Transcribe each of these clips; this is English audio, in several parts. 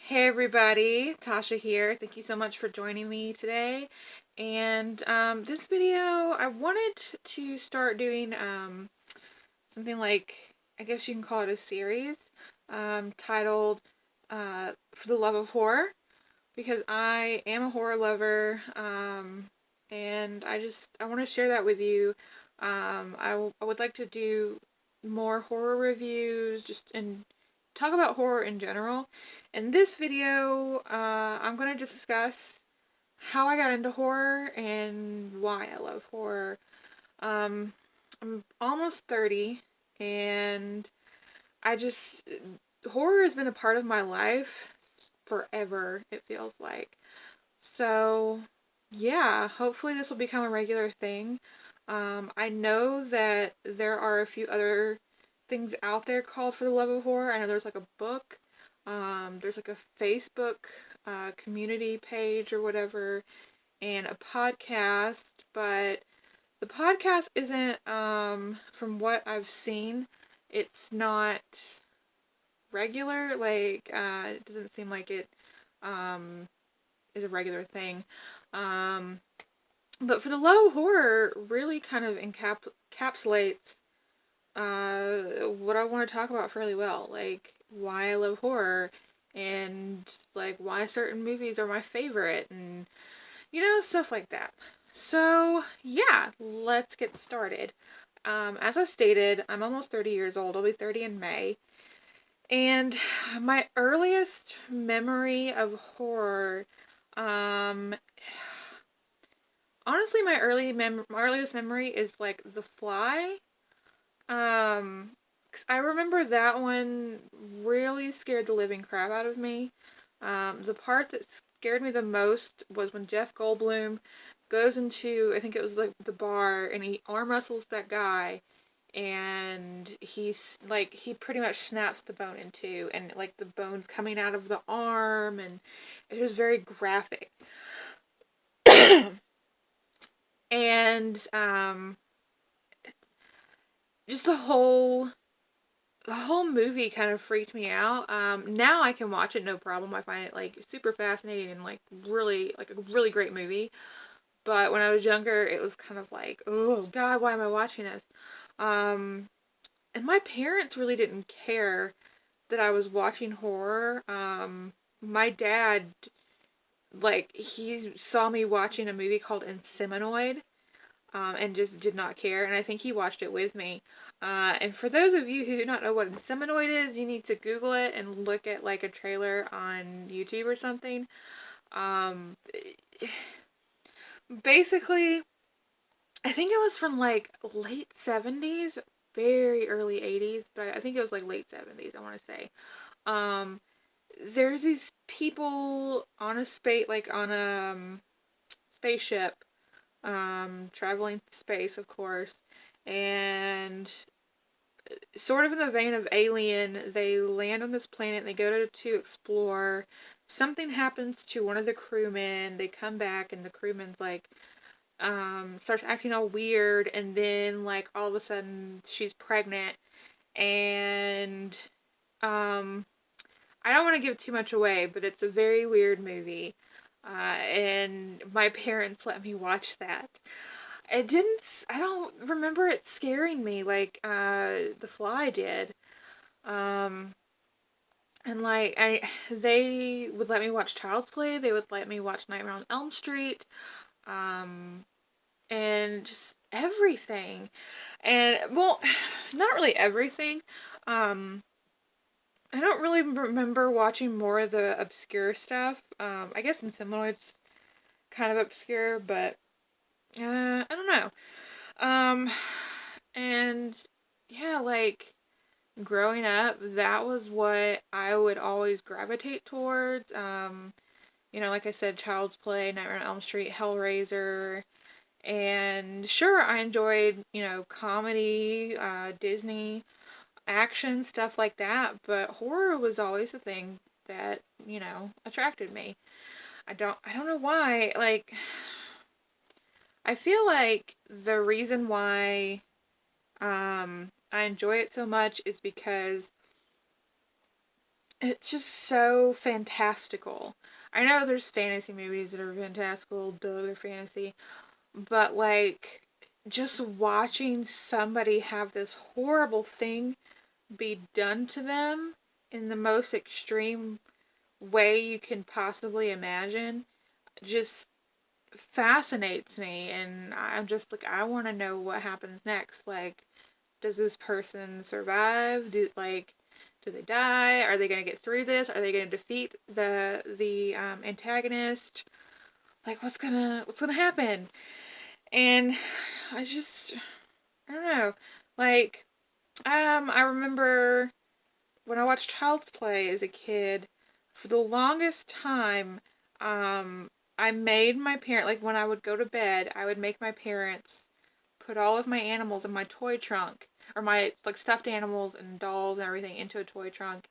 Hey everybody, Tasha here. Thank you so much for joining me today. And this video, I wanted to start doing something like, I guess you can call it a series, titled For the Love of Horror, because I am a horror lover, and I want to share that with you. I would like to do more horror reviews, just and talk about horror in general. In this video, I'm going to discuss how I got into horror and why I love horror. Um, I'm almost 30, and I just, horror has been a part of my life forever, it feels like. So, yeah, hopefully this will become a regular thing. I know that there are a few other things out there called For the Love of Horror. I know there's like a book, there's like a Facebook community page or whatever, and a podcast, but the podcast isn't, from what I've seen, it's not regular. Like, it doesn't seem like it, um, is a regular thing. Um, but For the Love of Horror really kind of encapsulates what I want to talk about fairly well, like why I love horror and like why certain movies are my favorite and stuff like that. So, yeah, let's get started. As I stated, I'm almost 30 years old. I'll be 30 in May. And my earliest memory of horror, um, honestly, my earliest memory is like The Fly. 'Cause I remember that one really scared the living crap out of me. The part that scared me the most was when Jeff Goldblum goes into, I think it was like the bar, and he arm wrestles that guy, and he pretty much snaps the bone in two, and like the bone's coming out of the arm, and it was very graphic. And just the whole movie kind of freaked me out. Now I can watch it no problem. I find it like super fascinating and like a really great movie. But when I was younger, it was kind of like, oh God, why am I watching this? Um, and my parents really didn't care that I was watching horror. My dad, like, he saw me watching a movie called Inseminoid, and just did not care. And I think he watched it with me. And for those of you who do not know what Inseminoid is, you need to Google it and look at like a trailer on YouTube or something. Um, Basically, I think it was from like late 70s, very early 80s, but I think it was like late 70s, I want to say. Um, there's these people on a spaceship, traveling space, of course, and sort of in the vein of Alien, they land on this planet, they go to explore. Something happens to one of the crewmen, they come back, and the crewman's like, starts acting all weird, and then, like, all of a sudden, she's pregnant, and, um, I don't want to give too much away, but it's a very weird movie. And my parents let me watch that. I don't remember it scaring me like The Fly did. Um, and like they would let me watch Child's Play. They would let me watch Nightmare on Elm Street. Um, and just everything. And well, not really everything. Um, I don't really remember watching more of the obscure stuff. I guess Inseminoid's kind of obscure, but I don't know. Um, and yeah, like growing up, that was what I would always gravitate towards. Like I said, Child's Play, Nightmare on Elm Street, Hellraiser, and sure, I enjoyed, comedy, Disney, action, stuff like that, but horror was always the thing that, attracted me. I don't know why, like, I feel like the reason why I enjoy it so much is because it's just so fantastical. I know there's fantasy movies that are fantastical, duh, they're fantasy, but like just watching somebody have this horrible thing be done to them in the most extreme way you can possibly imagine just fascinates me, and I'm just like, I want to know what happens next. Like, does this person survive? Do they die? Are they going to get through this? Are they going to defeat the antagonist? Like, what's gonna happen? And I just, I don't know. Like, I remember when I watched Child's Play as a kid, for the longest time, I made my parent, like when I would go to bed, I would make my parents put all of my animals in my toy trunk, or my like stuffed animals and dolls and everything into a toy trunk,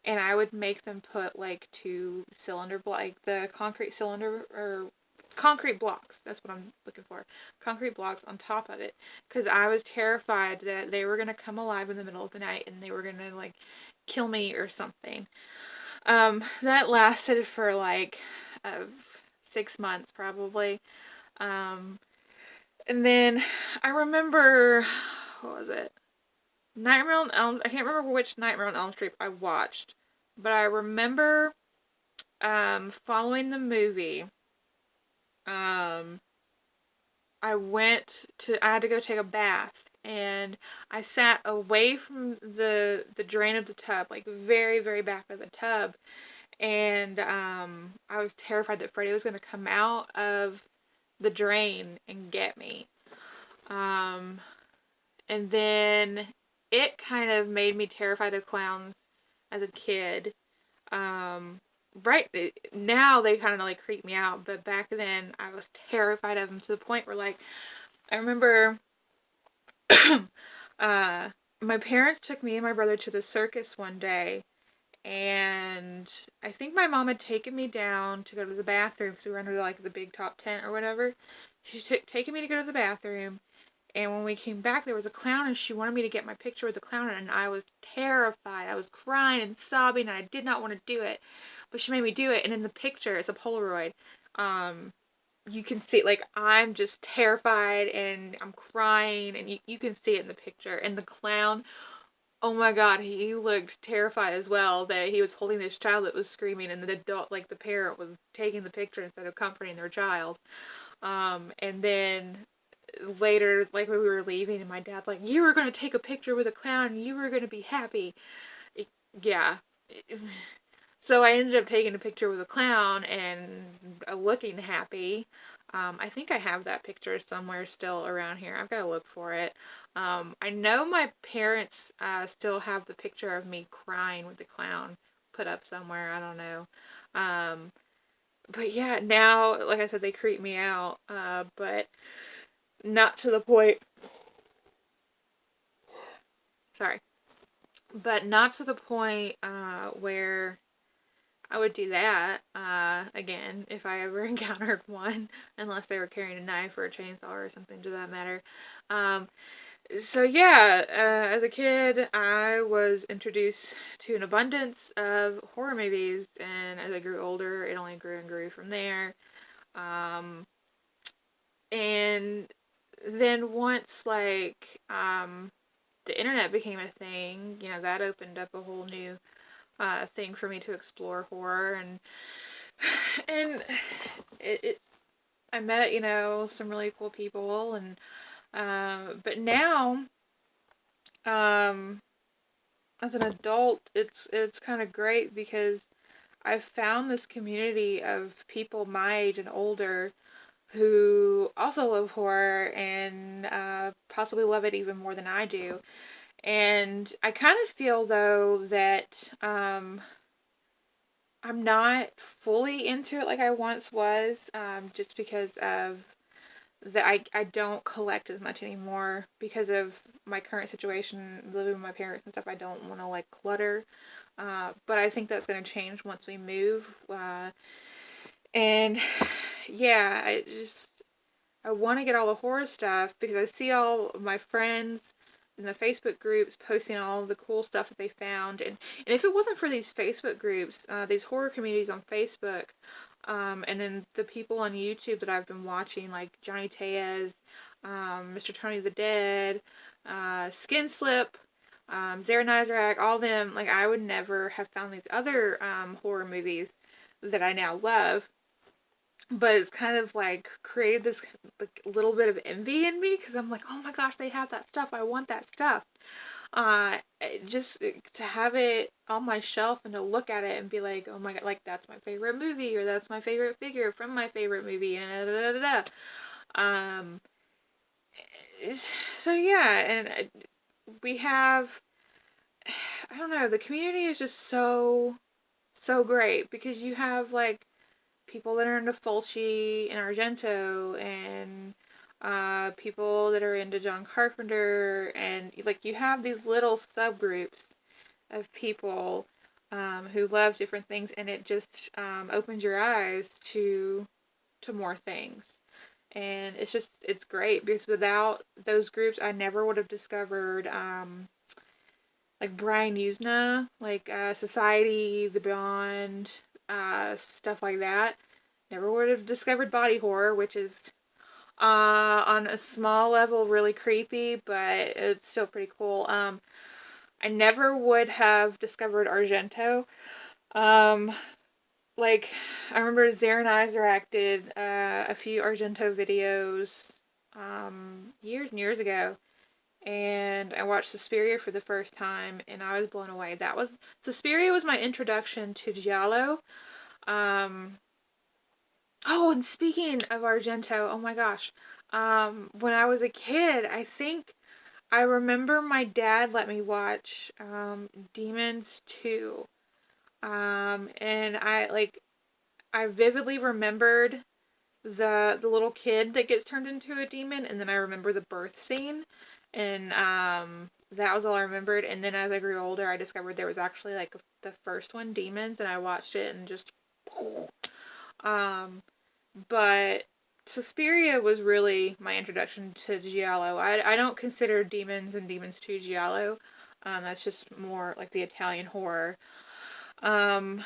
and I would make them put like two cylinder, like the concrete cylinder or concrete blocks. That's what I'm looking for. Concrete blocks on top of it, because I was terrified that they were gonna come alive in the middle of the night and they were gonna like kill me or something. That lasted for like 6 months probably. Um, and then I remember, what was it? Nightmare on Elm. I can't remember which Nightmare on Elm Street I watched, but I remember following the movie. Um, I had to go take a bath, and I sat away from the drain of the tub, like very very back of the tub, and I was terrified that Freddy was going to come out of the drain and get me. Um, and then it kind of made me terrified of clowns as a kid. Um, right now they kind of like creep me out, but back then I was terrified of them to the point where like I remember uh, my parents took me and my brother to the circus one day, and I think my mom had taken me down to go to the bathroom because we were under like the big top tent or whatever. She took taken me to go to the bathroom, and when we came back, there was a clown, and she wanted me to get my picture with the clown, and I was terrified. I was crying and sobbing, and I did not want to do it, but she made me do it. And in the picture, it's a Polaroid. Um, you can see, like, I'm just terrified, and I'm crying, and you can see it in the picture. And the clown, oh my god, he looked terrified as well. That he was holding this child that was screaming, and the adult, like the parent, was taking the picture instead of comforting their child. And then later, like when we were leaving, and my dad's like, "You were going to take a picture with a clown, and you were going to be happy." It, yeah. So I ended up taking a picture with a clown and looking happy. I think I have that picture somewhere still around here. I've got to look for it. I know my parents still have the picture of me crying with the clown put up somewhere. I don't know. Um, but yeah, now, like I said, they creep me out. But not to the point. Sorry. But not to the point where I would do that again if I ever encountered one, unless they were carrying a knife or a chainsaw or something to that matter. Um, so yeah, as a kid, I was introduced to an abundance of horror movies, and as I grew older, it only grew and grew from there. Um, and then once the internet became a thing, that opened up a whole new thing for me to explore horror, and it I met some really cool people, and but now um as an adult, it's kind of great because I've found this community of people my age and older who also love horror and possibly love it even more than I do. And I kind of feel though that I'm not fully into it like I once was, just because of I don't collect as much anymore because of my current situation, living with my parents and stuff. I don't want to like clutter, but I think that's going to change once we move. And yeah, I want to get all the horror stuff because I see all of my friends in the Facebook groups, posting all of the cool stuff that they found. And if it wasn't for these Facebook groups, these horror communities on Facebook, and then the people on YouTube that I've been watching, like Johnny Tellez, Mr. Tony the Dead, Skin Slip, Zara Nizrak, all them, like, I would never have found these other horror movies that I now love. But it's kind of like created this like little bit of envy in me because I'm like, oh my gosh, they have that stuff. I want that stuff. Just to have it on my shelf and to look at it and be like, oh my god, like that's my favorite movie, or that's my favorite figure from my favorite movie, and da da da da. So yeah, and we have, I don't know, the community is just so great because you have like people that are into Fulci and Argento, and people that are into John Carpenter, and like you have these little subgroups of people who love different things, and it just opens your eyes to more things. And it's great because without those groups, I never would have discovered like Brian Usna, like Society, The Beyond, stuff like that. Never would have discovered body horror, which is on a small level really creepy, but it's still pretty cool. I never would have discovered Argento. Like, I remember Zara Nizrak did a few Argento videos years and years ago, and I watched Suspiria for the first time, and I was blown away. Suspiria was my introduction to Giallo. Oh, and speaking of Argento, oh my gosh, when I was a kid, I think I remember my dad let me watch Demons 2. And I vividly remembered the little kid that gets turned into a demon, and then I remember the birth scene, and that was all I remembered. And then as I grew older, I discovered there was actually like the first one, Demons, and I watched it and just but Suspiria was really my introduction to Giallo. I don't consider Demons and Demons 2 Giallo. That's just more like the Italian horror. And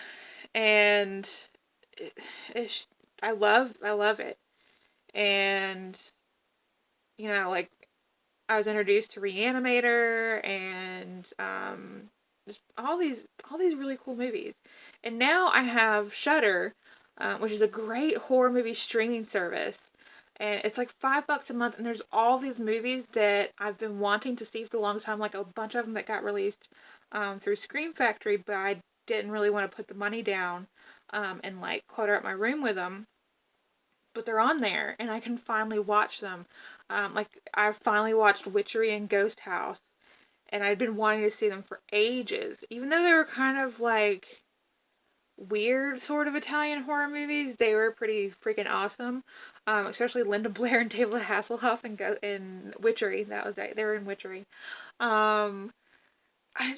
it, I love it. And you know, like I was introduced to Reanimator and just all these really cool movies. And now I have Shudder, which is a great horror movie streaming service. And it's like $5 a month, and there's all these movies that I've been wanting to see for a long time, like a bunch of them that got released through Scream Factory, but I didn't really want to put the money down and like clutter up my room with them. But they're on there, and I can finally watch them. Like I finally watched Witchery and Ghost House, and I'd been wanting to see them for ages, even though they were kind of like weird sort of Italian horror movies. They were pretty freaking awesome. Especially Linda Blair and David Hasselhoff in Witchery. That was right. They were in Witchery. Um, I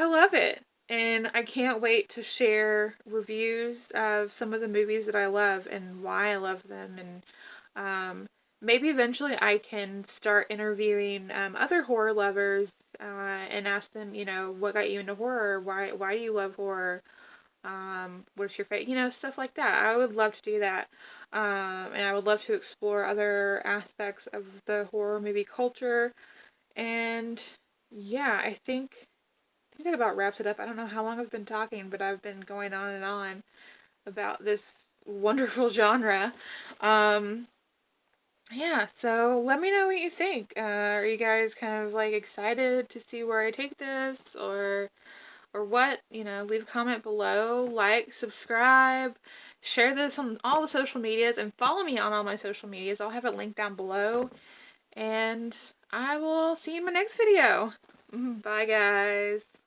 love it. And I can't wait to share reviews of some of the movies that I love and why I love them. And maybe eventually I can start interviewing other horror lovers and ask them, you know, what got you into horror? Why do you love horror? What's your favorite? You know, stuff like that. I would love to do that. And I would love to explore other aspects of the horror movie culture. And yeah, I think that about wraps it up. I don't know how long I've been talking, but I've been going on and on about this wonderful genre. Yeah, so let me know what you think. Are you guys kind of like excited to see where I take this, or what? You know, leave a comment below, like, subscribe, share this on all the social medias, and follow me on all my social medias. I'll have it linked down below, and I will see you in my next video. Bye, guys.